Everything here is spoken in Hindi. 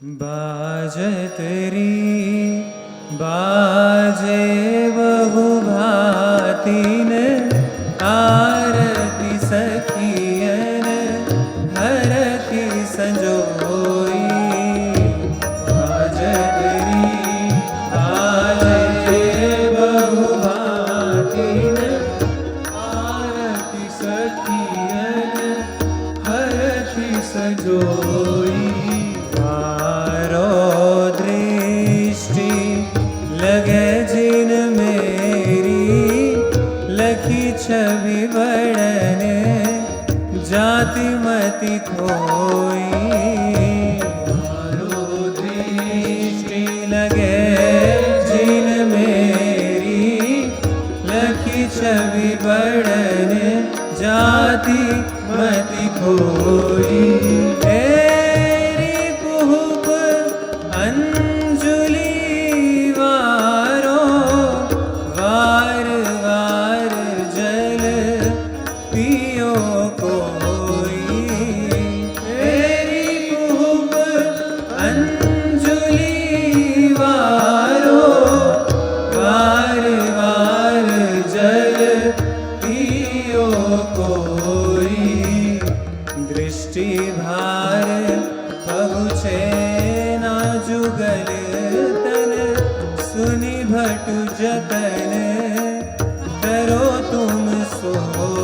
बाजत री बाजे बहु भातिन आरती सखियन हरती संजोई। बाजत री बाजे बहु भातिन आरती सखियन हरती संजोई। दृष्टि लगे जिन मेरी लखी छवि बढ़ने जाति मति खोई। दृष्टि लगे जिन मेरी लखी छवि बढ़ने जाति मति खोई। दृष्टि भार पहुँचे ना जुगल तन सुनि भटु जतन करो तुम सो।